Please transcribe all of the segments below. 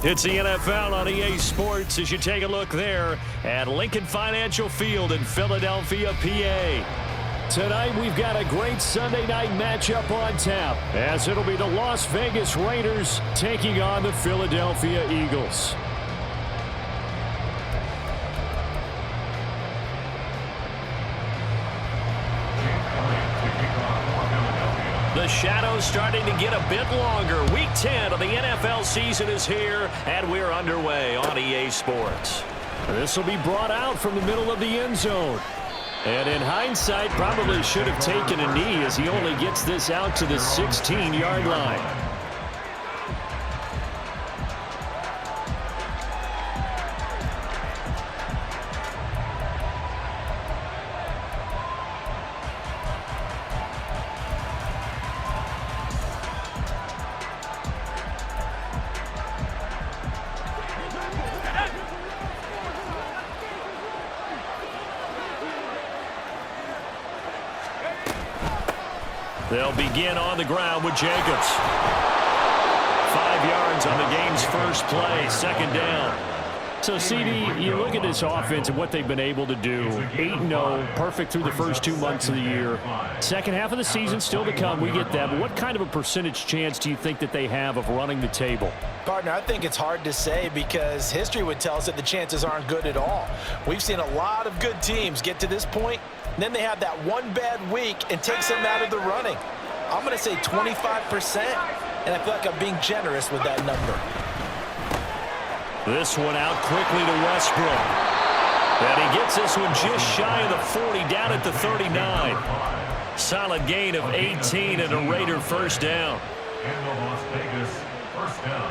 It's the NFL on EA Sports as you take a look there at Lincoln Financial Field in Philadelphia, PA. Tonight we've got a great Sunday night matchup on tap as it'll be the Las Vegas Raiders taking on the Philadelphia Eagles. The shadow's starting to get a bit longer. Week 10 of the NFL season is here, and we're underway on EA Sports. This will be brought out from the middle of the end zone. And in hindsight, probably should have taken a knee as he only gets this out to the 16-yard line. They'll begin on the ground with Jacobs. 5 yards on the game's first play, second down. So, CD, you look at this offense and what they've been able to do. 8-0, perfect through the first 2 months of the year. Second half of the season still to come, we get that. But what kind of a percentage chance do you think that they have of running the table? Partner, I think it's hard to say because history would tell us that the chances aren't good at all. We've seen a lot of good teams get to this point, and then they have that one bad week and takes them out of the running. I'm going to say 25%, and I feel like I'm being generous with that number. This one out quickly to Westbrook. And he gets this one just shy of the 40, down at the 39. Solid gain of 18 and a Raider first down. And the Las Vegas first down.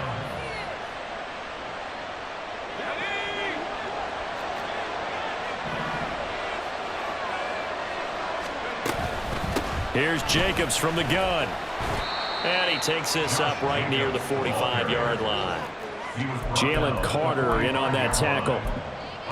Here's Jacobs from the gun. And he takes this up right near the 45-yard line. Jalen Carter in on that tackle.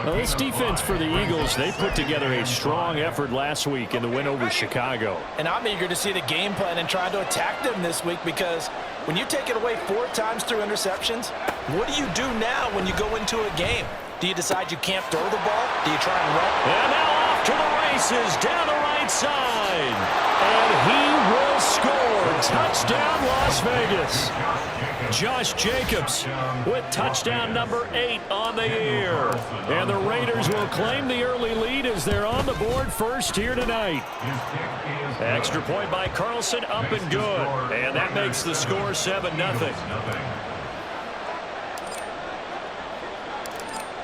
Now, this defense for the Eagles, they put together a strong effort last week in the win over Chicago. And I'm eager to see the game plan and trying to attack them this week because when you take it away 4 times through interceptions, what do you do now when you go into a game? Do you decide you can't throw the ball? Do you try and run? And now off to the races down the right side. And he will score. Touchdown, Las Vegas. Josh Jacobs with touchdown number 8 on the year. And the Raiders will claim the early lead as they're on the board first here tonight. Extra point by Carlson, up and good. And that makes the score 7-0.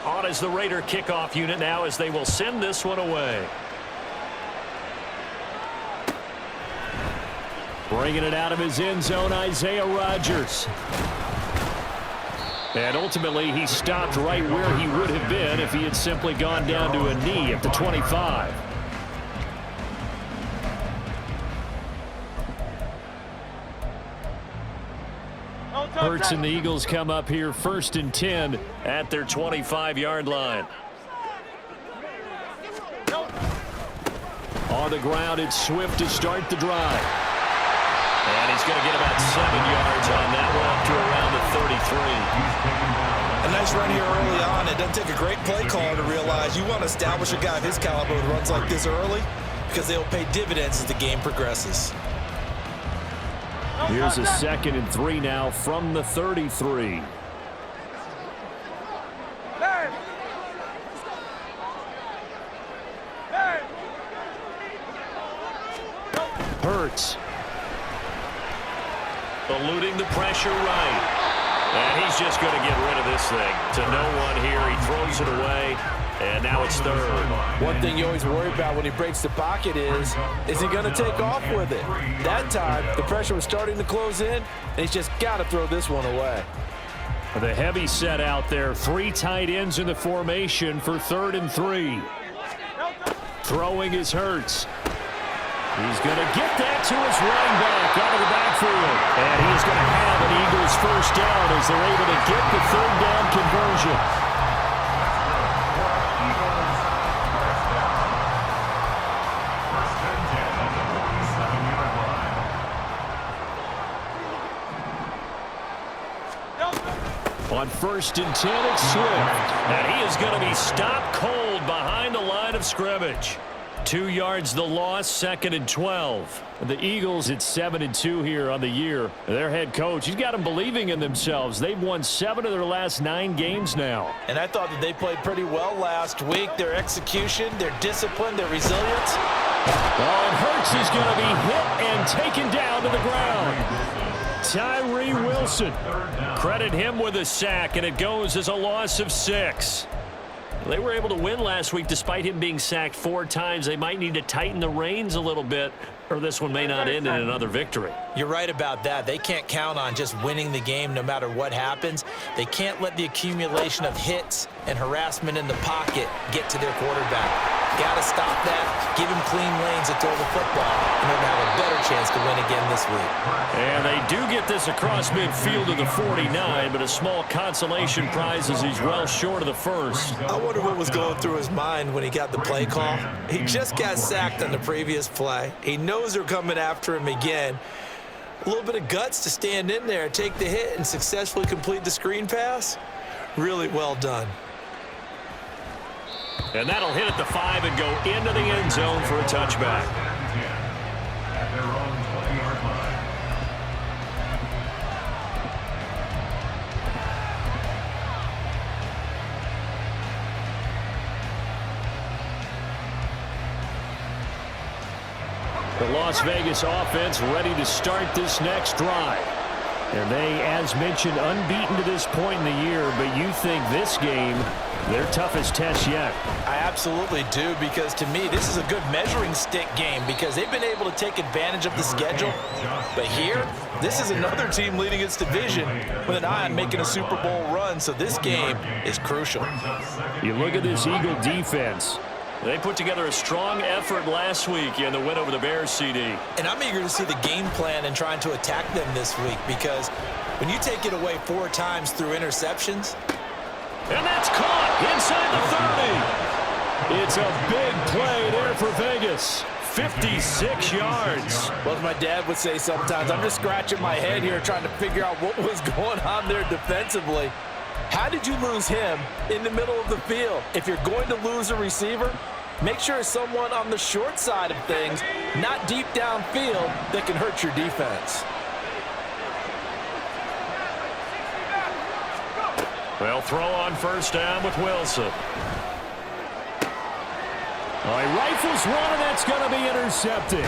On is the Raider kickoff unit now as they will send this one away. Bringing it out of his end zone, Isaiah Rodgers. And ultimately, he stopped right where he would have been if he had simply gone down to a knee at the 25. Hurts and the Eagles come up here 1st and 10 at their 25-yard line. On the ground, it's Swift to start the drive. And he's going to get about 7 yards on that one up to around the 33. A nice run here early on. It doesn't take a great play caller to realize you want to establish a guy of his caliber who runs like this early because they'll pay dividends as the game progresses. Here's a 2nd and 3 now from the 33. Hurts. Eluding the pressure right. And he's just going to get rid of this thing. To no one here. He throws it away. And now it's 3rd. One thing you always worry about when he breaks the pocket is he going to take off with it? That time, the pressure was starting to close in, and he's just got to throw this one away. The heavy set out there. 3 tight ends in the formation for 3rd and 3. Throwing is Hurts. He's going to get that to his running back out of the backfield. And he's going to have an Eagles first down as they're able to get the 3rd down conversion. On 1st and 10, it's Swift. And he is going to be stopped cold behind the line of scrimmage. 2 yards the loss, 2nd and 12. The Eagles at 7-2 here on the year. Their head coach, he's got them believing in themselves. They've won 7 of their last 9 games now. And I thought that they played pretty well last week. Their execution, their discipline, their resilience. Oh, and Hurts is going to be hit and taken down to the ground. Tyree Wilson. Credit him with a sack, and it goes as a loss of 6. They were able to win last week despite him being sacked 4 times. They might need to tighten the reins a little bit, or this one may not end in another victory. You're right about that. They can't count on just winning the game no matter what happens. They can't let the accumulation of hits and harassment in the pocket get to their quarterback. Got to stop that, give him clean lanes to throw the football, and they're going to have a better chance to win again this week. And they do get this across midfield to the 49, but a small consolation prize as he's well short of the first. I wonder what was going through his mind when he got the play call. He just got sacked on the previous play. He knows they're coming after him again. A little bit of guts to stand in there, take the hit, and successfully complete the screen pass. Really well done. And that'll hit at the 5 and go into the end zone for a touchback. At their own 20-yard line. The Las Vegas offense ready to start this next drive. And they, as mentioned, unbeaten to this point in the year, but you think this game their toughest test yet? I absolutely do, because to me, this is a good measuring stick game because they've been able to take advantage of the schedule. But here, this is another team leading its division with an eye on making a Super Bowl run, so this game is crucial. You look at this Eagle defense. They put together a strong effort last week in the win over the Bears, CD. And I'm eager to see the game plan and trying to attack them this week because when you take it away 4 times through interceptions. And that's caught inside the 30. It's a big play there for Vegas. 56 yards. Well, as my dad would say sometimes, I'm just scratching my head here trying to figure out what was going on there defensively. How did you lose him in the middle of the field? If you're going to lose a receiver, make sure it's someone on the short side of things, not deep downfield, that can hurt your defense. They'll throw on first down with Wilson. He rifles one, and that's going to be intercepted.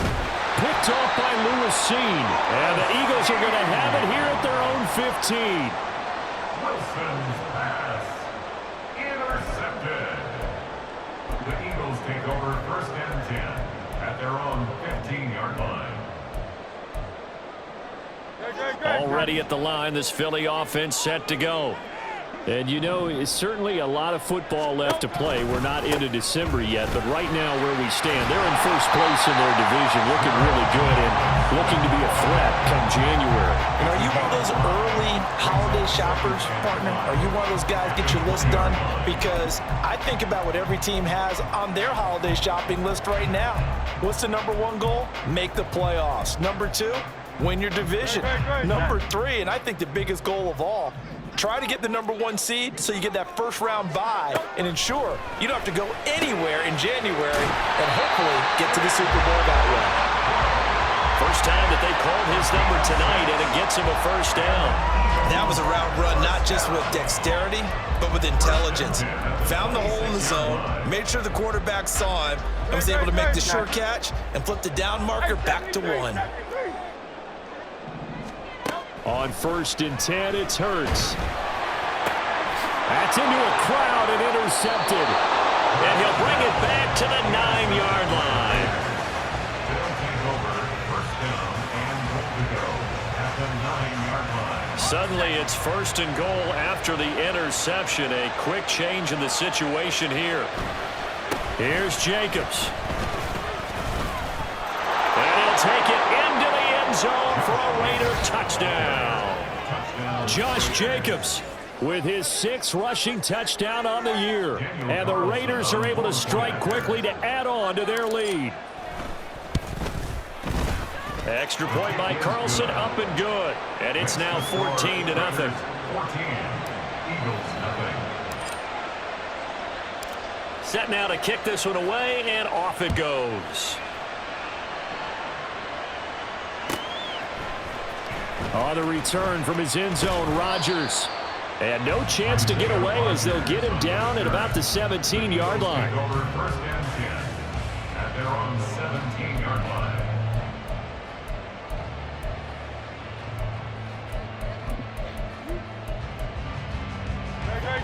Picked off by Lewis Seen. And the Eagles are going to have it here at their own 15. Wilson's pass intercepted. The Eagles take over first and 10 at their own 15-yard line. Already at the line, this Philly offense set to go. And you know, it's certainly a lot of football left to play. We're not into December yet, but right now where we stand, they're in first place in their division, looking really good and looking to be a threat come January. And are you one of those early holiday shoppers, partner? Are you one of those guys get your list done? Because I think about what every team has on their holiday shopping list right now. What's the number 1 goal? Make the playoffs. Number 2, win your division. Number 3, and I think the biggest goal of all, try to get the number 1 seed so you get that first-round bye and ensure you don't have to go anywhere in January and hopefully get to the Super Bowl that way. First time that they called his number tonight, and it gets him a first down. That was a route run not just with dexterity, but with intelligence. Found the hole in the zone, made sure the quarterback saw him, and was able to make the sure catch and flip the down marker back to 1. On first and 10, it's Hurts. That's into a crowd and intercepted. And he'll bring it back to the 9-yard line. They'll take over first down and goal to go at the 9-yard line. Suddenly, it's first and goal after the interception. A quick change in the situation here. Here's Jacobs. And he'll take it into the end zone for a Raider touchdown. Josh Jacobs with his 6th rushing touchdown on the year. And the Raiders are able to strike quickly to add on to their lead. Extra point by Carlson, up and good. And it's now 14-0. Eagles nothing. Set now to kick this one away, and off it goes. On the return from his end zone, Rodgers. And no chance to get away as they'll get him down at about the 17-yard line. Over first and 10 at their own 17-yard line.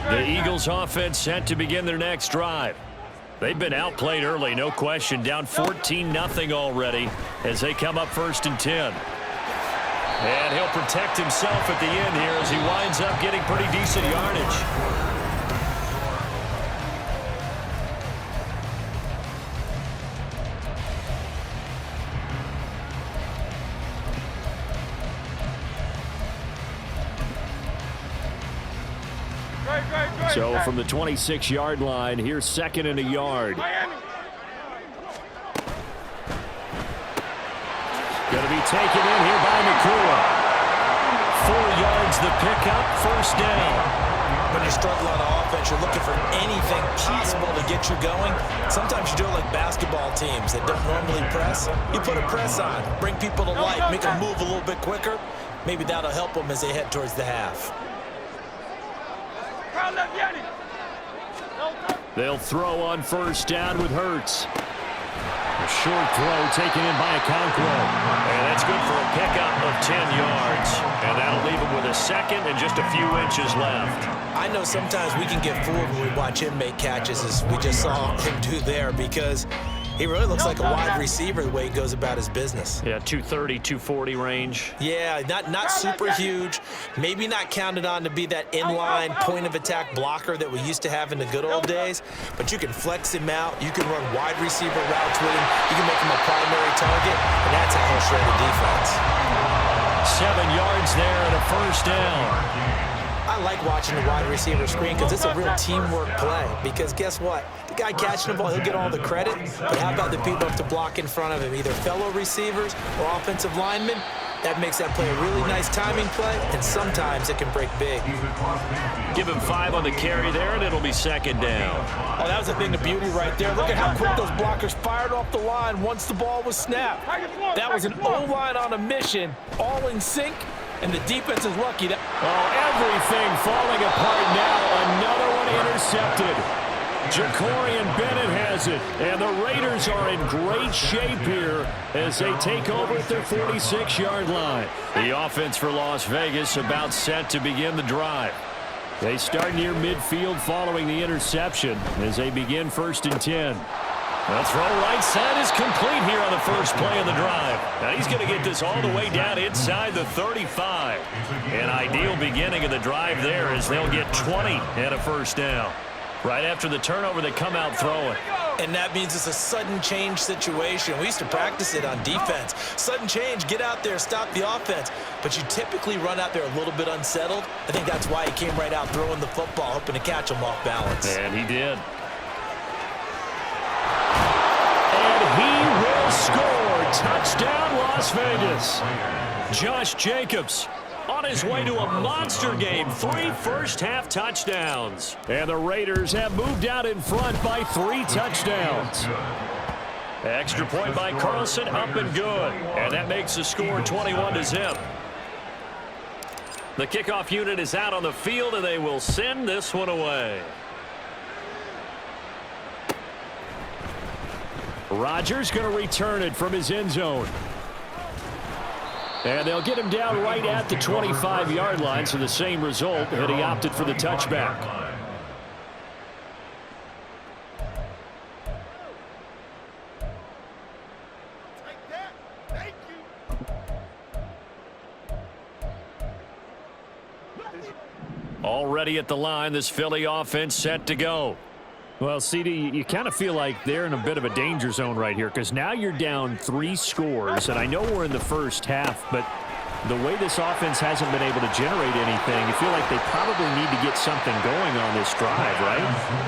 The Eagles offense set to begin their next drive. They've been outplayed early, no question, down 14-0 already as they come up first and 10. And he'll protect himself at the end here as he winds up getting pretty decent yardage. So from the 26-yard line, here's second and a yard. Going to be taken in here by McCool. 4 yards the pickup, first down. When you're struggling on offense, you're looking for anything possible to get you going. Sometimes you do it like basketball teams that don't normally press. You put a press on, bring people to life, make them move a little bit quicker. Maybe that'll help them as they head towards the half. They'll throw on first down with Hurts. A short throw taken in by Okonkwo. And that's good for a pickup of 10 yards. And that'll leave him with a second and just a few inches left. I know sometimes we can get fooled when we watch him make catches, as we just saw him do there, because he really looks like a wide receiver the way he goes about his business. Yeah, 230, 240 range. Yeah, not super huge. Maybe not counted on to be that inline point-of-attack blocker that we used to have in the good old days. But you can flex him out. You can run wide receiver routes with him. You can make him a primary target, and that's how he'll shred the defense. 7 yards there and a first down. I like watching the wide receiver screen because it's a real teamwork play. Because guess what? The guy catching the ball, he'll get all the credit. But how about the people up to block in front of him, either fellow receivers or offensive linemen? That makes that play a really nice timing play, and sometimes it can break big. Give him 5 on the carry there, and it'll be second down. Oh, that was a thing of beauty right there. Look at how quick those blockers fired off the line once the ball was snapped. That was an O-line on a mission, all in sync. And the defense is lucky that... Oh, everything falling apart now. Another one intercepted. Jacorian Bennett has it. And the Raiders are in great shape here as they take over at their 46-yard line. The offense for Las Vegas about set to begin the drive. They start near midfield following the interception as they begin first and 10. The throw right side is complete here on the first play of the drive. Now he's going to get this all the way down inside the 35. An ideal beginning of the drive there as they'll get 20 and a first down. Right after the turnover, they come out throwing. And that means it's a sudden change situation. We used to practice it on defense. Sudden change, get out there, stop the offense. But you typically run out there a little bit unsettled. I think that's why he came right out throwing the football, hoping to catch him off balance. And he did. He will score. Touchdown, Las Vegas. Josh Jacobs on his way to a monster game. 3 first-half touchdowns. And the Raiders have moved out in front by 3 touchdowns. Extra point by Carlson, up and good. And that makes the score 21-0. The kickoff unit is out on the field, and they will send this one away. Rodgers going to return it from his end zone. And they'll get him down right at the 25-yard line, so the same result, and he opted for the touchback. Already at the line, this Philly offense set to go. Well, CD, you kind of feel like they're in a bit of a danger zone right here because now you're down 3 scores, and I know we're in the first half, but The way this offense hasn't been able to generate anything, you feel like they probably need to get something going on this drive, right?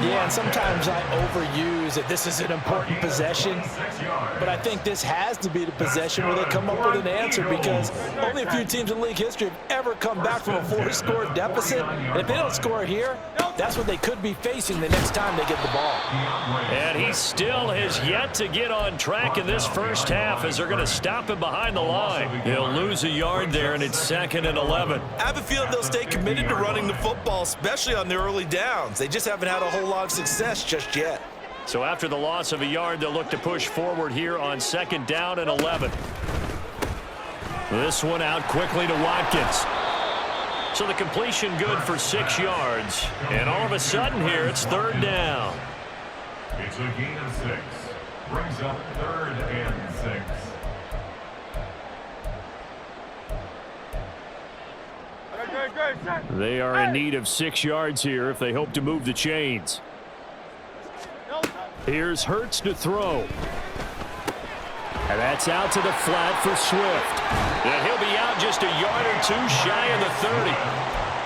Yeah, and sometimes I overuse that this is an important possession, but I think this has to be the possession where they come up with an answer, because only a few teams in league history have ever come back from a 4-score deficit. And if they don't score here, that's what they could be facing the next time they get the ball. And he still has yet to get on track in this first half as they're going to stop him behind the line. He'll lose a yard there, and it's 2nd and 11. I have a feeling they'll stay committed to running the football, especially on the early downs. They just haven't had a whole lot of success just yet. So after the loss of a yard, they'll look to push forward here on 2nd down and 11. This one out quickly to Watkins. So the completion good for 6 yards. And all of a sudden here, it's 3rd down. It's a gain of 6. Brings up 3rd and 6. They are in need of 6 yards here if they hope to move the chains. Here's Hurts to throw. And that's out to the flat for Swift. And he'll be out just a yard or 2 shy of the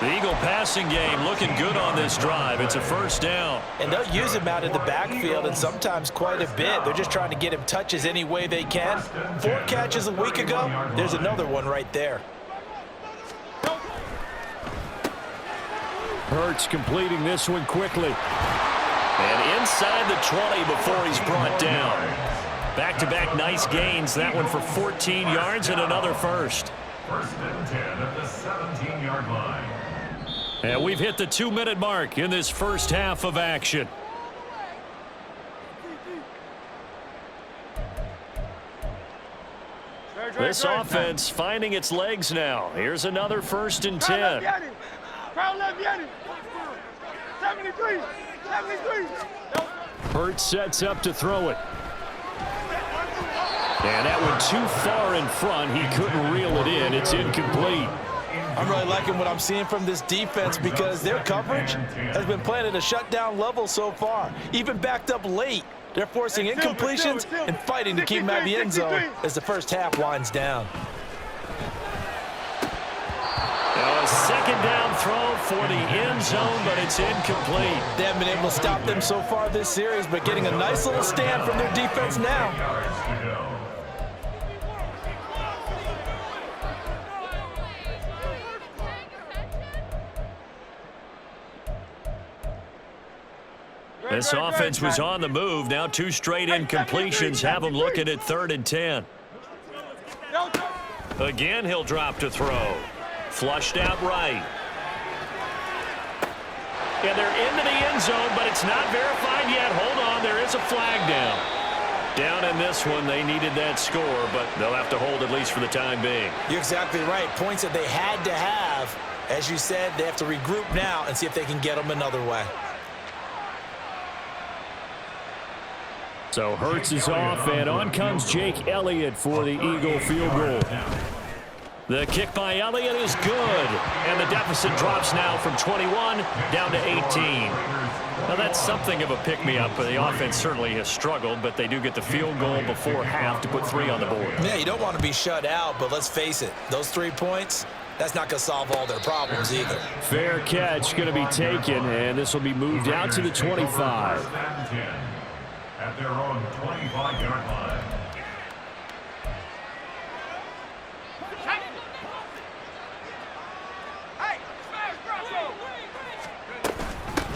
30. The Eagle passing game looking good on this drive. It's a 1st down. And they'll use him out in the backfield, and sometimes quite a bit. They're just trying to get him touches any way they can. 4 catches a week ago. There's another one right there. Hurts completing this one quickly. And inside the 20 before he's brought down. Back-to-back nice gains. That one for 14 yards and another 1st. 1st and 10 at the 17-yard line. And we've hit the 2-minute mark in this first half of action. This offense finding its legs now. Here's another 1st and 10. Hurts sets up to throw it. And that one too far in front. He couldn't reel it in. It's incomplete. I'm really liking what I'm seeing from this defense, because their coverage has been playing at a shutdown level so far. Even backed up late, they're forcing incompletions and fighting to keep them out of the end zone as the first half winds down. Now a 2nd down throw for the end zone, but it's incomplete. They haven't been able to stop them so far this series, but getting a nice little stand from their defense now. Yards to go. This offense was on the move. Now 2 straight incompletions have them looking at 3rd and 10. Again, he'll drop to throw. Flushed out right. And they're into the end zone, but it's not verified yet. Hold on, there is a flag down. Down in this one, they needed that score, but they'll have to hold at least for the time being. You're exactly right. Points that they had to have. As you said, they have to regroup now and see if they can get them another way. So Hurts is off, and on comes Jake Elliott for the Eagle field goal. The kick by Elliott is good, and the deficit drops now from 21 down to 18. Now that's something of a pick-me-up. The offense certainly has struggled, but they do get the field goal before half to put 3 on the board. Yeah, you don't want to be shut out, but let's face it, those 3 points, that's not going to solve all their problems either. Fair catch going to be taken, and this will be moved out to the 25. At their own 25-yard line.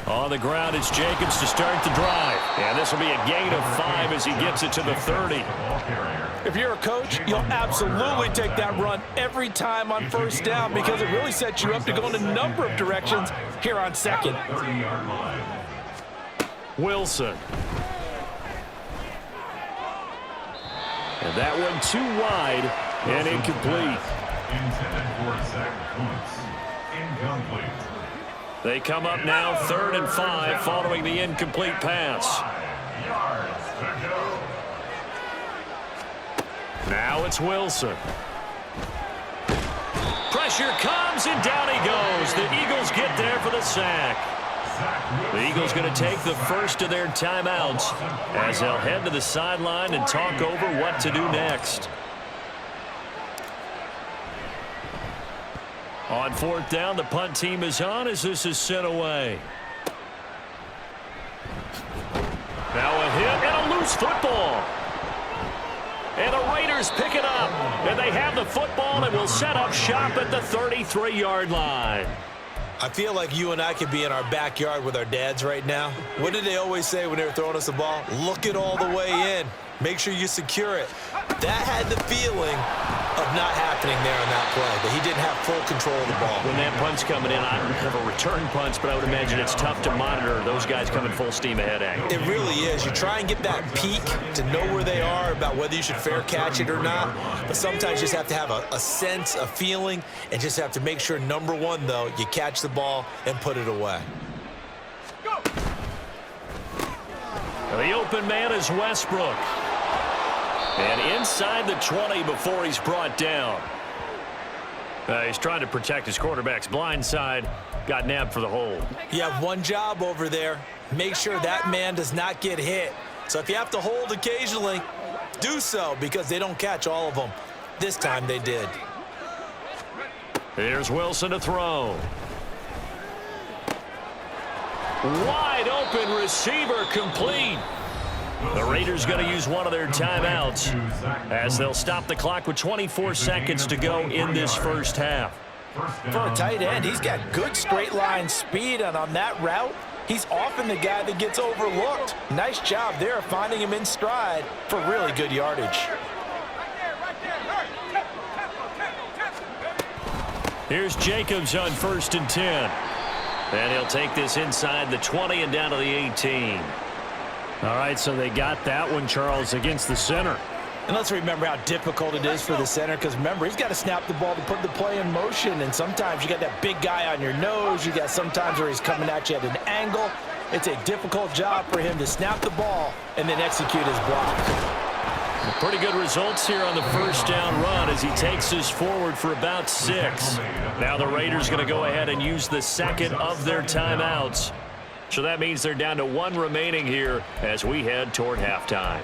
On the ground, it's Jacobs to start the drive. And this will be a gain of 5 as he gets it to the 30. If you're a coach, you'll absolutely take that run every time on 1st down, because it really sets you up to go in a number of directions here on 2nd. Wilson. And that one too wide and incomplete. Intended for second points. Incomplete. They come up now 3rd and 5 following the incomplete pass. 5 yards to go. Now it's Wilson. Pressure comes and down he goes. The Eagles get there for the sack. The Eagles going to take the first of their timeouts as they'll head to the sideline and talk over what to do next. On fourth down, the punt team is on as this is sent away. Now a hit and a loose football. And the Raiders pick it up. And they have the football and will set up shop at the 33-yard line. I feel like you and I could be in our backyard with our dads right now. What did they always say when they were throwing us the ball? Look it all the way in. Make sure you secure it. That had the feeling of not happening there on that play, that he didn't have full control of the ball. When that punt's coming in, I don't have a return punch, but I would imagine it's tough to monitor those guys coming full steam ahead at you. It really is. You try and get that peek to know where they are about whether you should fair catch it or not, but sometimes you just have to have a sense, a feeling, and just have to make sure, number one, though, you catch the ball and put it away. The open man is Westbrook. And inside the 20 before he's brought down. He's trying to protect his quarterback's blind side. Got nabbed for the hold. You have one job over there. Make sure that man does not get hit. So if you have to hold occasionally, do so, because they don't catch all of them. This time they did. Here's Wilson to throw. Wide open receiver complete. The Raiders going to use one of their timeouts as they'll stop the clock with 24 seconds to go in this first half. For a tight end, he's got good straight line speed, and on that route, he's often the guy that gets overlooked. Nice job there finding him in stride for really good yardage. Here's Jacobs on 1st and 10. And he'll take this inside the 20 and down to the 18. All right, so they got that one, Charles, against the center. And let's remember how difficult it is for the center, because remember, he's got to snap the ball to put the play in motion, and sometimes you got that big guy on your nose. You got sometimes where he's coming at you at an angle. It's a difficult job for him to snap the ball and then execute his block. Pretty good results here on the first down run as he takes us forward for about 6. Now the Raiders going to go ahead and use the second of their timeouts. So that means they're down to 1 remaining here as we head toward halftime.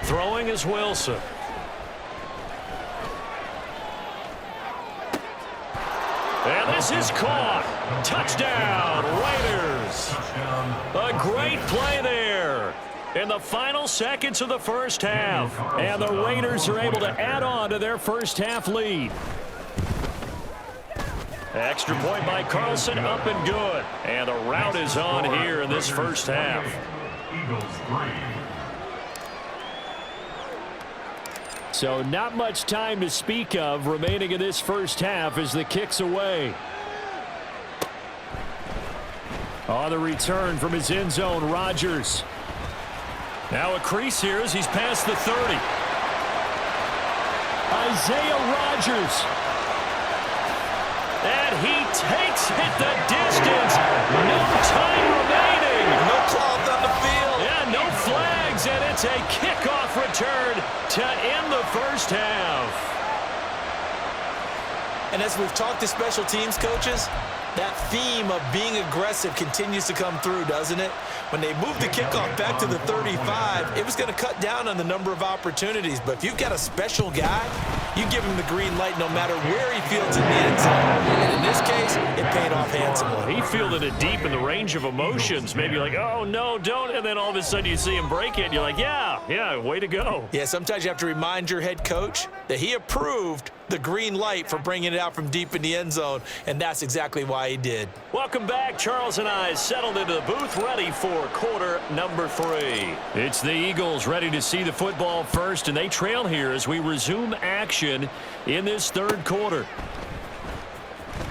Throwing is Wilson. And this is caught. Touchdown, Raiders. A great play there in the final seconds of the first half. And the Raiders are able to add on to their first half lead. Extra point by Carlson, up and good. And the route is on here in this first half. Eagles 3. So not much time to speak of remaining in this first half as the kick's away. On the return from his end zone, Rodgers. Now a crease here as he's past the 30. Isaiah Rodgers. And he takes it the distance. No time remaining. No cloth on the field. Yeah, no flags, and it's a kickoff return to end the first half. And as we've talked to special teams coaches, that theme of being aggressive continues to come through, doesn't it? When they moved the kickoff back to the 35, it was going to cut down on the number of opportunities. But if you've got a special guy, you give him the green light no matter where he fields in the end zone. And in this case, it paid off handsomely. He fielded it deep in the range of emotions. Maybe like, oh, no, don't. And then all of a sudden you see him break it. And you're like, yeah, way to go. Yeah, sometimes you have to remind your head coach that he approved the green light for bringing it out from deep in the end zone, and that's exactly why he did. Welcome back. Charles and I settled into the booth, ready for quarter number 3. It's the Eagles ready to see the football first, and they trail here as we resume action in this third quarter.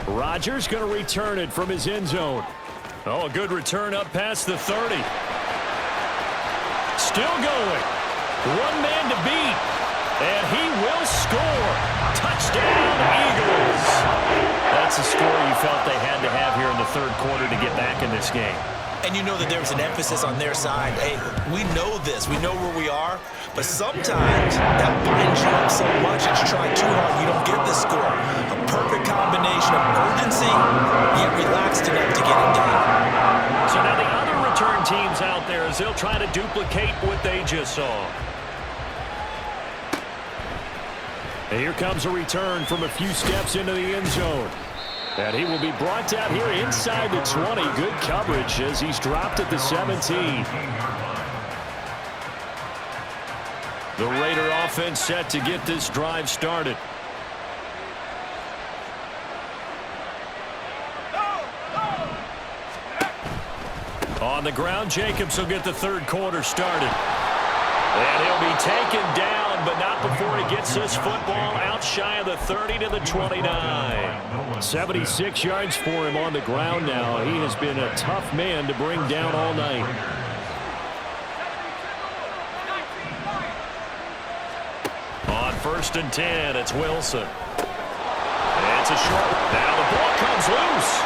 Rodgers going to return it from his end zone. Oh, a good return up past the 30. Still going. One man to beat, and he will score. Touchdown, Eagles. That's a score you felt they had to have here in the third quarter to get back in this game. and you know that there was an emphasis on their side. Hey, we know this. We know where we are. But sometimes that binds you up so much that you try too hard, you don't get the score. A perfect combination of urgency, yet relaxed enough to get it done. So now the other return teams out there as they'll try to duplicate what they just saw. And here comes a return from a few steps into the end zone. And he will be brought down here inside the 20. Good coverage as he's dropped at the 17. The Raider offense set to get this drive started. On the ground, Jacobs will get the third quarter started. And he'll be taken down, but not before he gets this football out shy of the 30 to the 29. 76 yards for him on the ground now. He has been a tough man to bring down all night. On 1st and 10, it's Wilson. It's a short. Now the ball comes loose.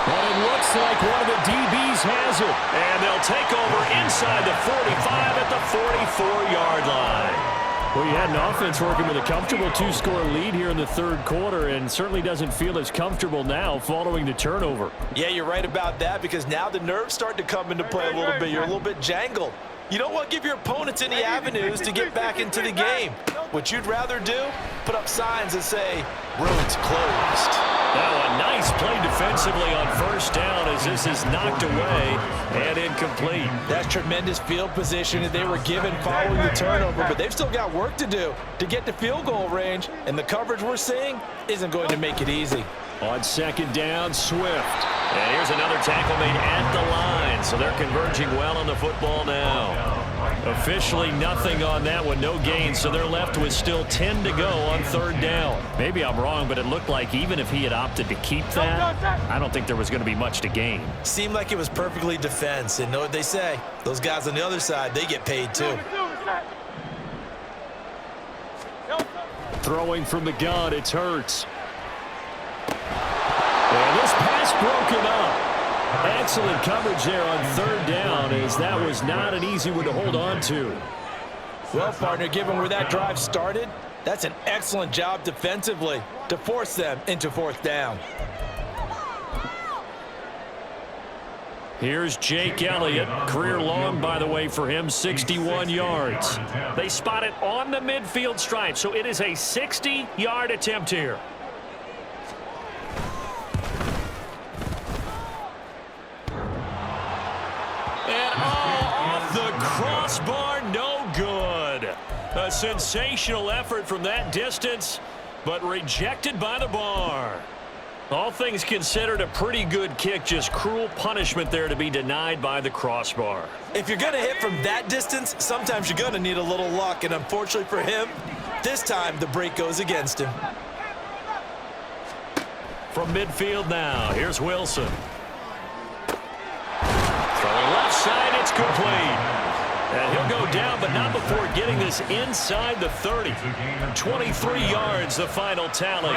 And it looks like one of the DBs has it. And they'll take over inside the 45 at the 44-yard line. Well, you had an offense working with a comfortable 2-score lead here in the third quarter and certainly doesn't feel as comfortable now following the turnover. Yeah, you're right about that because now the nerves start to come into play a little bit. You're a little bit jangled. You don't want to give your opponents any avenues to get back into the game. What you'd rather do, put up signs that say, road's closed. Now a nice play defensively on 1st down as this is knocked away and incomplete. That's tremendous field position that they were given following the turnover, but they've still got work to do to get to field goal range, and the coverage we're seeing isn't going to make it easy. On 2nd down, Swift. And here's another tackle made at the line, so they're converging well on the football now. Officially nothing on that one, no gain, so they're left with still 10 to go on 3rd down. Maybe I'm wrong, but it looked like even if he had opted to keep that, I don't think there was going to be much to gain. Seemed like it was perfectly defense, and know what they say. Those guys on the other side, they get paid too. Throwing from the gun, it's Hurts. And this pass broken up. Excellent coverage there on 3rd down as that was not an easy one to hold on to. Well, partner, given where that drive started, that's an excellent job defensively to force them into 4th down. Here's Jake Elliott. Career long, by the way, for him, 61 yards. They spot it on the midfield stripe, so it is a 60-yard attempt here. Crossbar, no good. A sensational effort from that distance, but rejected by the bar. All things considered, a pretty good kick, just cruel punishment there to be denied by the crossbar. If you're going to hit from that distance, sometimes you're going to need a little luck, and unfortunately for him, this time the break goes against him. From midfield now, here's Wilson. Throwing left side, it's complete. And he'll go down, but not before getting this inside the 30. 23 yards, the final tally.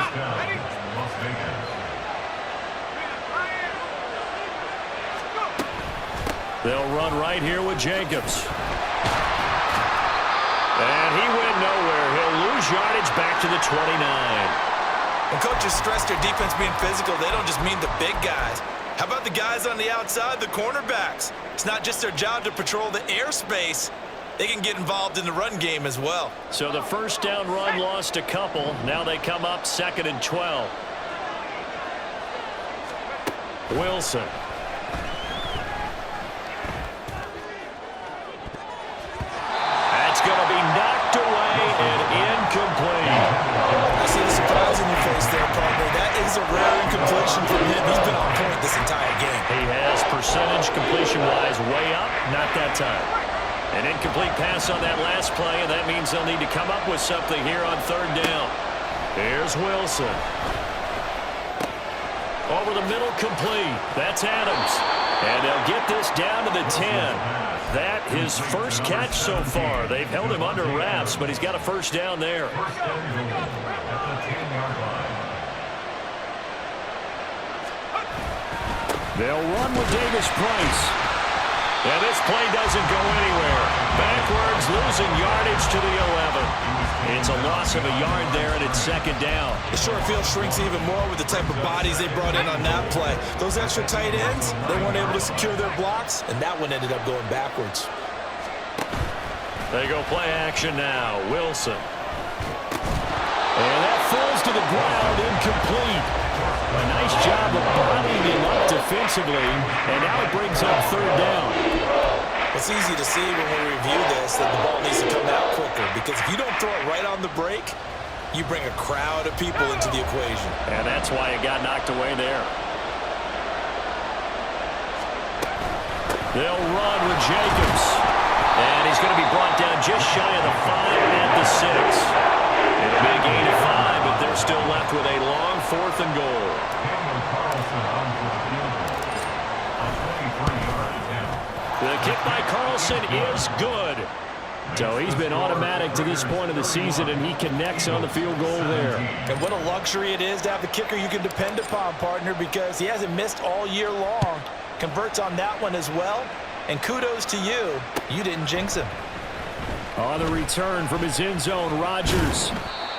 They'll run right here with Jacobs. And he went nowhere. He'll lose yardage back to the 29. When coaches stress their defense being physical, they don't just mean the big guys. How about the guys on the outside, the cornerbacks? It's not just their job to patrol the airspace. They can get involved in the run game as well. So the 1st down run lost a couple. Now they come up 2nd and 12. Wilson. That's going to be knocked away and incomplete. I see the surprise in your face there, partner. That is a rare incompletion from him. He's been on point this entire game. He has percentage completion-wise way up, not that time. An incomplete pass on that last play, and that means they'll need to come up with something here on 3rd down. Here's Wilson. Over the middle, complete. That's Adams. And they'll get this down to the 10. That his first catch so far. They've held him under wraps, but he's got a 1st down there. They'll run with Davis Price. And this play doesn't go anywhere. Backwards, losing yardage to the 11. It's a loss of a yard there, and it's second down. The short field shrinks even more with the type of bodies they brought in on that play. Those extra tight ends, they weren't able to secure their blocks, and that one ended up going backwards. They go play action now. Wilson. And that falls to the ground, incomplete. A nice job of bodying him up defensively, and now it brings up third down. It's easy to see when we review this that the ball needs to come out quicker, because if you don't throw it right on the break, you bring a crowd of people into the equation. And that's why it got knocked away there. They'll run with Jacobs. And he's going to be brought down just shy of the 5 at the 6. It'll be a gain of 5, but they're still left with a long 4th and goal. The kick by Carlson is good. So he's been automatic to this point of the season, and he connects on the field goal there. And what a luxury it is to have the kicker you can depend upon, partner, because he hasn't missed all year long. Converts on that one as well. And kudos to you. You didn't jinx him. On the return from his end zone, Rodgers.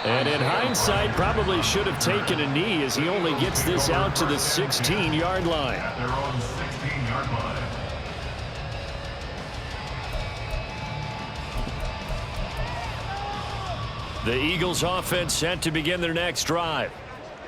And in hindsight, probably should have taken a knee as he only gets this out to the 16-yard line. At their own 16-yard line. The Eagles offense set to begin their next drive.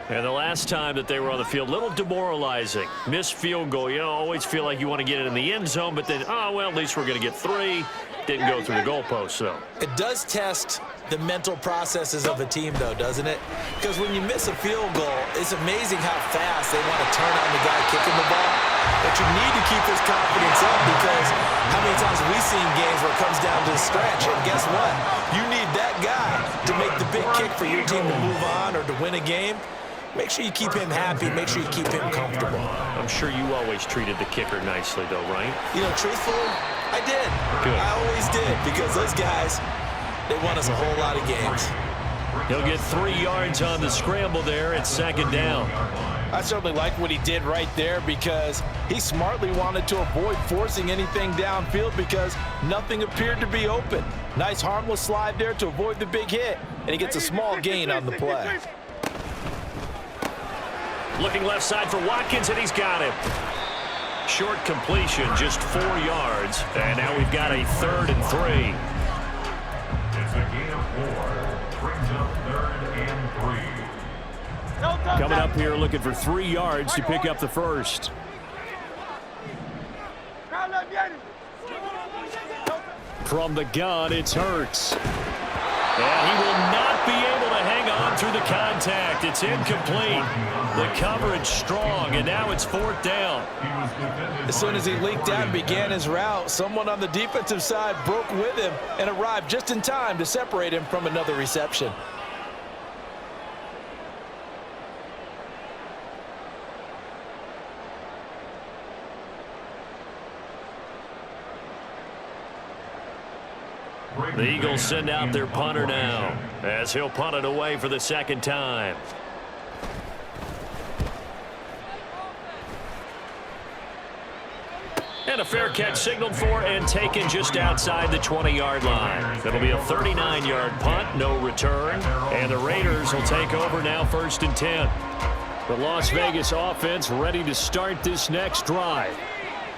And the last time that they were on the field, a little demoralizing. Missed field goal. You know, always feel like you want to get it in the end zone, but then, oh, well, at least we're going to get 3. Didn't go through the goalpost, though. It does test the mental processes of a team, though, doesn't it? Because when you miss a field goal, it's amazing how fast they want to turn on the guy kicking the ball. But you need to keep this confidence up, because how many times have we seen games where it comes down to the stretch? And guess what? You need that guy to make the big kick for your team to move on or to win a game. Make sure you keep him happy. Make sure you keep him comfortable. I'm sure you always treated the kicker nicely, though, right? You know, truthfully, I did. Good. I always did, because those guys, they won us a whole lot of games. He'll get 3 yards on the scramble there at second down. I certainly like what he did right there, because he smartly wanted to avoid forcing anything downfield because nothing appeared to be open. Nice harmless slide there to avoid the big hit, and he gets a small gain on the play. Looking left side for Watkins, and he's got him. Short completion, just 4 yards. And now we've got a 3rd and 3. It's a gain of 4. Brings up 3rd and 3. Coming up here looking for 3 yards to pick up the first. From the gun, it's Hurts. And he will not be able to hang on through the contact. It's incomplete. The coverage strong, and now it's 4th down. As soon as he leaked out and began his route, someone on the defensive side broke with him and arrived just in time to separate him from another reception. The Eagles send out their punter now as he'll punt it away for the 2nd time. And a fair catch signaled for and taken just outside the 20-yard line. That'll be a 39-yard punt, no return. And the Raiders will take over now 1st and 10. The Las Vegas offense ready to start this next drive.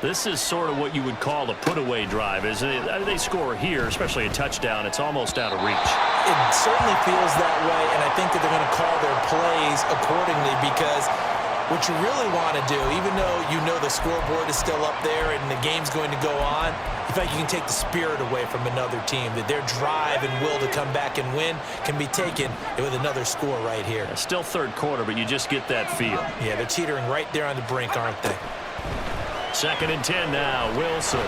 This is sort of what you would call a put-away drive, isn't it? They score here, especially a touchdown. It's almost out of reach. It certainly feels that way, and I think that they're going to call their plays accordingly, because what you really want to do, even though you know the scoreboard is still up there and the game's going to go on, in fact, you can take the spirit away from another team, that their drive and will to come back and win can be taken with another score right here. Still 3rd quarter, but you just get that feel. Yeah, they're teetering right there on the brink, aren't they? 2nd and 10 now, Wilson.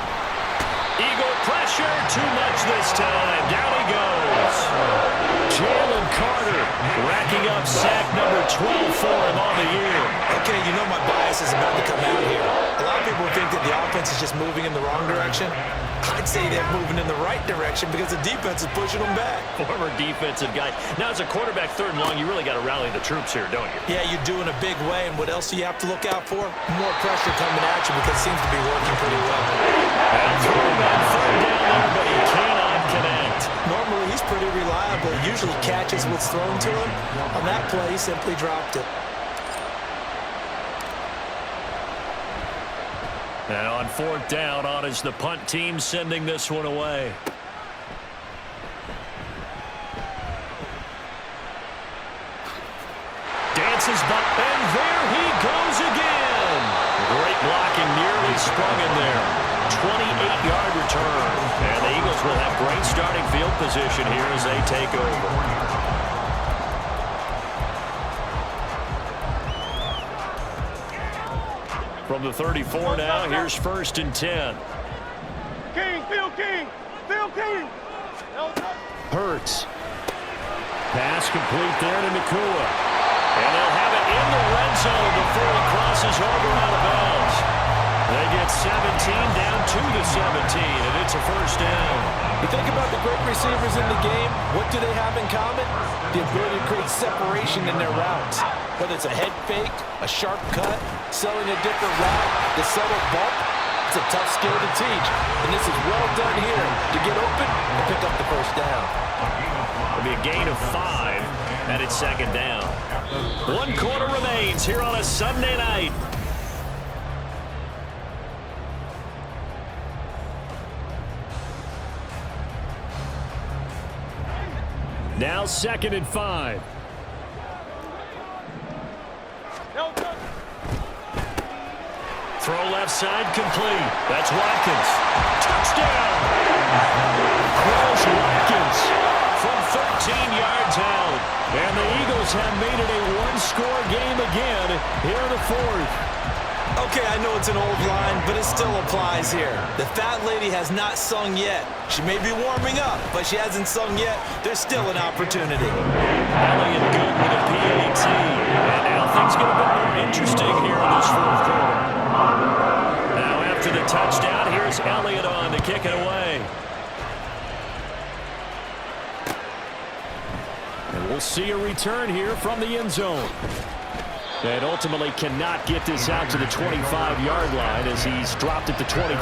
Eagle pressure, too much this time. Down he goes. Jalen Carter racking up sack number 12 for him on the year. Okay, you know my bias is about to come out here. A lot lot of people think that the offense is just moving in the wrong direction. I'd say they're moving in the right direction because the defense is pushing them back. Former defensive guy. Now, as a quarterback, 3rd and long, you really got to rally the troops here, don't you? Yeah, you do in a big way, and what else do you have to look out for? More pressure coming at you because it seems to be working pretty well. And throwing that 3rd down there, but he cannot connect. Normally, he's pretty reliable. Usually catches what's thrown to him. On that play, he simply dropped it. And on 4th down, on is the punt team sending this one away. Dances back, and there he goes again. Great blocking, nearly sprung in there. 28-yard return. And the Eagles will have great starting field position here as they take over. From the 34 now, here's 1st and 10. King. Hurts. Pass complete there to Nakua. And they'll have it in the red zone before he crosses over out of bounds. They get 17 down to the 17, and it's a 1st down. You think about the great receivers in the game, what do they have in common? The ability to create separation in their routes. Whether it's a head fake, a sharp cut, selling a different route, the subtle bump, it's a tough skill to teach. And this is well done here to get open and pick up the 1st down. It'll be a gain of 5, and it's 2nd down. 1 quarter remains here on a Sunday night. Now 2nd and 5. Throw left side complete. That's Watkins. Touchdown! Crows Watkins from 13 yards out. And the Eagles have made it a 1-score game again here in the 4th. Okay, I know it's an old line, but it still applies here. The fat lady has not sung yet. She may be warming up, but she hasn't sung yet. There's still an opportunity. Elliott good with a PAT. And now things get a bit more interesting here in this 4th quarter. Now after the touchdown, here's Elliott on to kick it away. And we'll see a return here from the end zone. And ultimately cannot get this out to the 25-yard line as he's dropped at the 23.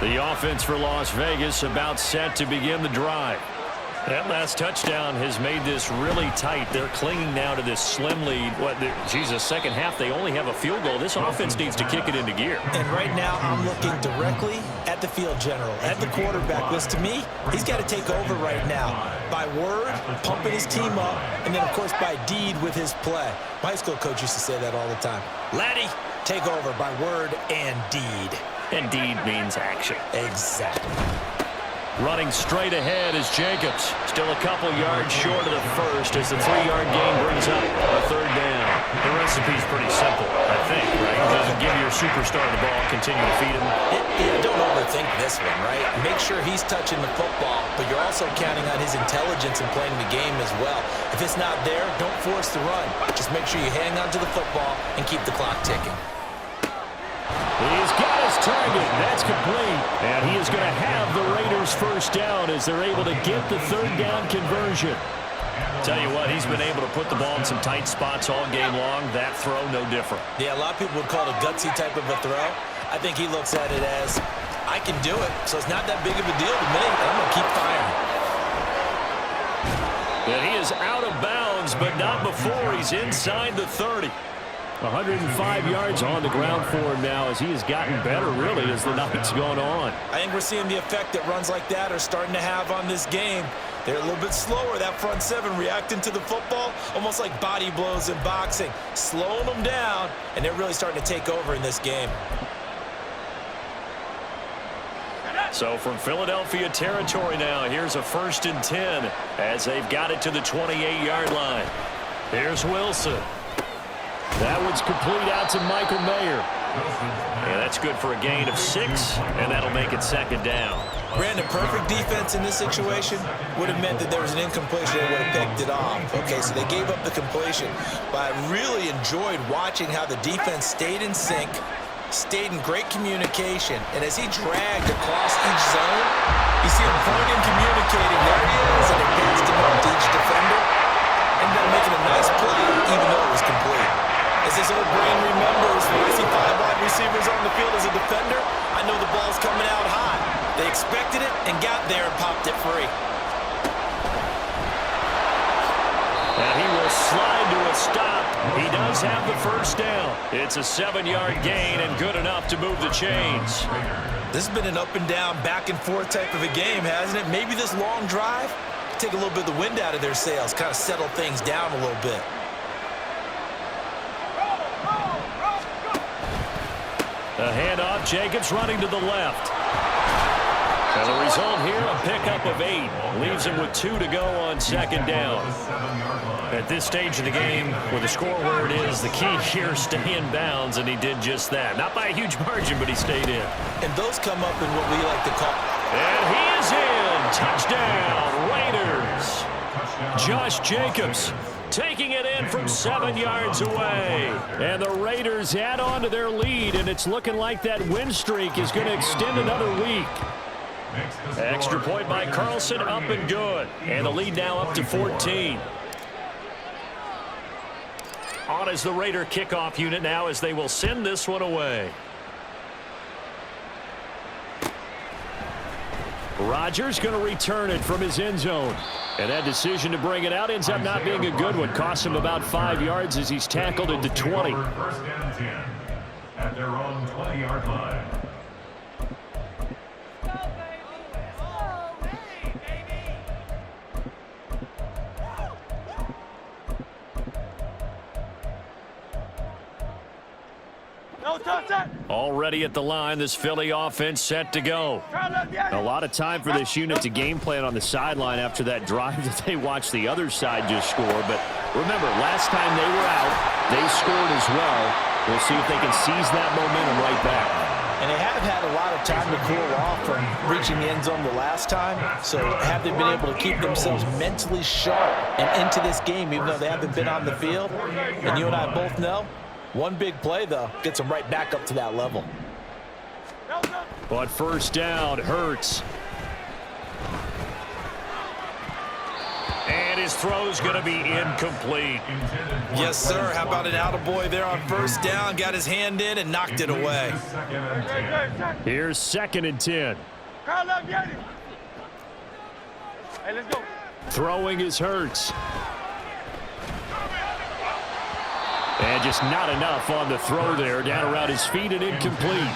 The offense for Las Vegas about set to begin the drive. That last touchdown has made this really tight. They're clinging now to this slim lead. Second half, they only have a field goal. This offense needs to kick it into gear. And right now, I'm looking directly at the field general, at the quarterback. Because to me, he's got to take over right now. By word, pumping his team up, and then, of course, by deed with his play. My high school coach used to say that all the time. Laddie, take over by word and deed. And deed means action. Exactly. Running straight ahead is Jacobs. Still a couple yards short of the 1st as the 3-yard gain brings up a 3rd down. The recipe's pretty simple, I think, right? Just give your superstar the ball, continue to feed him. Yeah, don't overthink this one, right? Make sure he's touching the football, but you're also counting on his intelligence in playing the game as well. If it's not there, don't force the run. Just make sure you hang on to the football and keep the clock ticking. He's got his target. That's complete. And he is going to have the Raiders 1st down as they're able to get the 3rd down conversion. Tell you what, he's been able to put the ball in some tight spots all game long. That throw, no different. Yeah, a lot of people would call it a gutsy type of a throw. I think he looks at it as, I can do it, so it's not that big of a deal to me. I'm going to keep firing. And he is out of bounds, but not before he's inside the 30. 105 yards on the ground for him now as he has gotten better, really, as the night's gone on. I think we're seeing the effect that runs like that are starting to have on this game. They're a little bit slower, that front 7, reacting to the football, almost like body blows in boxing, slowing them down, and they're really starting to take over in this game. So from Philadelphia territory now, here's a 1st and 10 as they've got it to the 28-yard line. Here's Wilson. That one's complete out to Michael Mayer. And that's good for a gain of 6, and that'll make it 2nd down. Brandon, perfect defense in this situation would have meant that there was an incompletion and would have picked it off. Okay, so they gave up the completion. But I really enjoyed watching how the defense stayed in sync, stayed in great communication, and as he dragged across each zone, you see him pointing, communicating. There he is, and it passed him up to each defender. Ended up making a nice play, even though it was complete. As this old brain remembers, when I see 5 wide receivers on the field as a defender, I know the ball's coming out high. They expected it and got there and popped it free. And he will slide to a stop. He does have the first down. It's a 7-yard gain and good enough to move the chains. This has been an up and down, back and forth type of a game, hasn't it? Maybe this long drive, take a little bit of the wind out of their sails, kind of settle things down a little bit. A handoff, Jacobs running to the left. And the result here, a pickup of 8. Leaves him with 2 to go on second down. At this stage of the game, with the score where it is, the key here is stay in bounds, and he did just that. Not by a huge margin, but he stayed in. And those come up in what we like to call... And he is in. Touchdown, Raiders. Josh Jacobs taking it in from 7 yards away. And the Raiders add on to their lead, and it's looking like that win streak is going to extend another week. Extra point by Carlson, up and good. And the lead now up to 14. On is the Raider kickoff unit now as they will send this one away. Rodgers going to return it from his end zone. And that decision to bring it out ends up not being a good one. Costs him about 5 yards as he's tackled at the 20. First and 10 at their own 20-yard line. Already at the line, this Philly offense set to go. A lot of time for this unit to game plan on the sideline after that drive that they watched the other side just score. But remember, last time they were out, they scored as well. We'll see if they can seize that momentum right back. And they have had a lot of time to cool off from reaching the end zone the last time. So have they been able to keep themselves mentally sharp and into this game, even though they haven't been on the field? And you and I both know, one big play, though, gets them right back up to that level. But first down, Hurts. And his throw's going to be incomplete. Yes, sir. How about an attaboy there on first down? Got his hand in and knocked it away. Here's 2nd and 10. Hey, let's go. Throwing is Hurts. And just not enough on the throw there. Down around his feet and incomplete.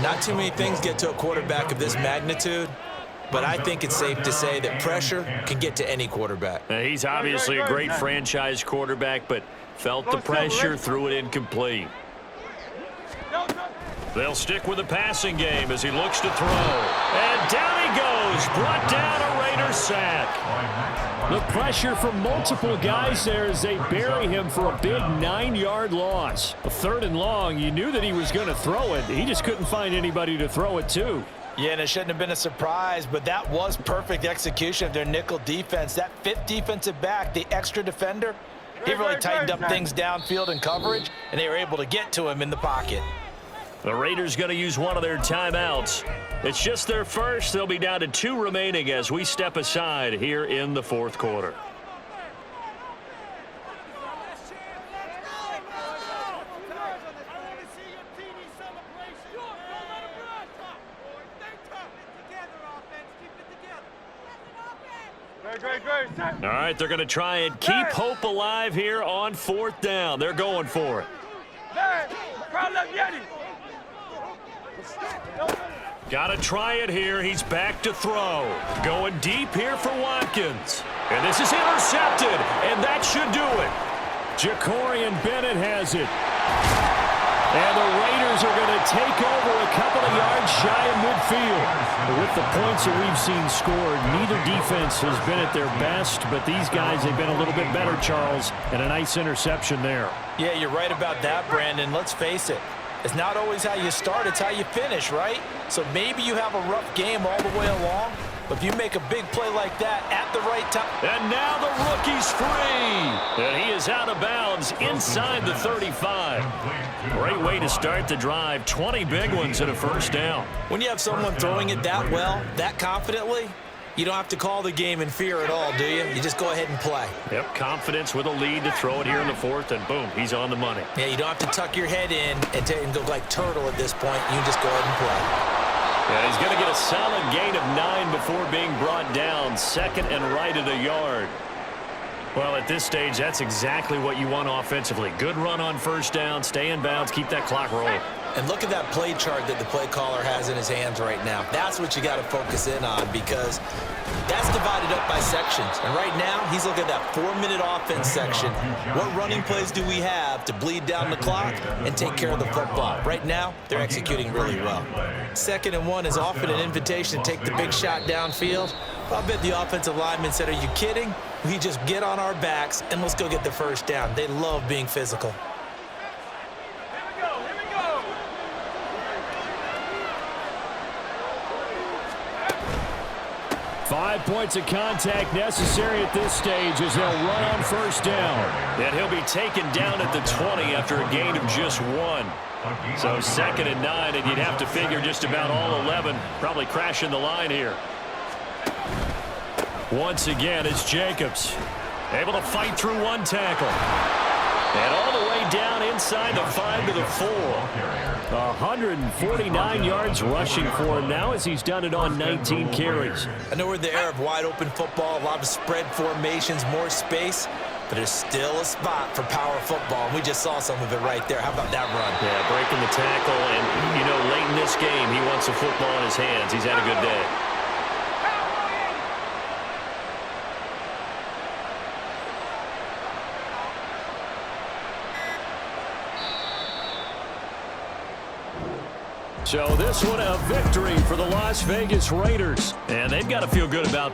Not too many things get to a quarterback of this magnitude, but I think it's safe to say that pressure can get to any quarterback. He's obviously a great franchise quarterback, but felt the pressure, threw it incomplete. They'll stick with the passing game as he looks to throw. And down he goes. Brought down a Raider sack. The pressure from multiple guys there as they bury him for a big 9-yard loss. 3rd and long, you knew that he was going to throw it. He just couldn't find anybody to throw it to. Yeah, and it shouldn't have been a surprise, but that was perfect execution of their nickel defense. That 5th defensive back, the extra defender, he really tightened up things downfield in coverage, and they were able to get to him in the pocket. The Raiders going to use one of their timeouts. It's just their first. They'll be down to 2 remaining as we step aside here in the 4th quarter. All right, they're going to try and keep hope alive here on 4th down. They're going for it. Got to try it here. He's back to throw. Going deep here for Watkins. And this is intercepted, and that should do it. Jacorian Bennett has it. And the Raiders are going to take over a couple of yards shy of midfield. With the points that we've seen scored, neither defense has been at their best, but these guys have been a little bit better, Charles, and a nice interception there. Yeah, you're right about that, Brandon. Let's face it. It's not always how you start, it's how you finish, right? So maybe you have a rough game all the way along, but if you make a big play like that at the right time. And now the rookie's free. And he is out of bounds inside the 35. Great way to start the drive. 20 big ones and a first down. When you have someone throwing it that well, that confidently, you don't have to call the game in fear at all, do you? You just go ahead and play. Yep, confidence with a lead to throw it here in the fourth, and boom, he's on the money. Yeah, you don't have to tuck your head in and go like turtle at this point. You can just go ahead and play. Yeah, he's going to get a solid gain of 9 before being brought down. Second and right at a yard. Well, at this stage, that's exactly what you want offensively. Good run on first down, stay in bounds, keep that clock rolling. And look at that play chart that the play caller has in his hands right now. That's what you got to focus in on, because that's divided up by sections. And right now, he's looking at that 4-minute offense section. What running plays do we have to bleed down the clock and take care of the football? Right now, they're executing really well. 2nd and 1 is often an invitation to take the big shot downfield. I bet the offensive lineman said, "Are you kidding? We just get on our backs and let's go get the first down." They love being physical. Here we go. 5 points of contact necessary at this stage as they'll run on first down. And he'll be taken down at the 20 after a gain of just 1. So 2nd and 9, and you'd have to figure just about all 11 probably crashing the line here. Once again, it's Jacobs. Able to fight through one tackle. And all the way down inside the 5 to the 4. 149 yards rushing for him now as he's done it on 19 carries. I know we're in the era of wide-open football, a lot of spread formations, more space, but there's still a spot for power football. And we just saw some of it right there. How about that run? Yeah, breaking the tackle, and, you know, late in this game, he wants the football in his hands. He's had a good day. So this one a victory for the Las Vegas Raiders. And they've got to feel good about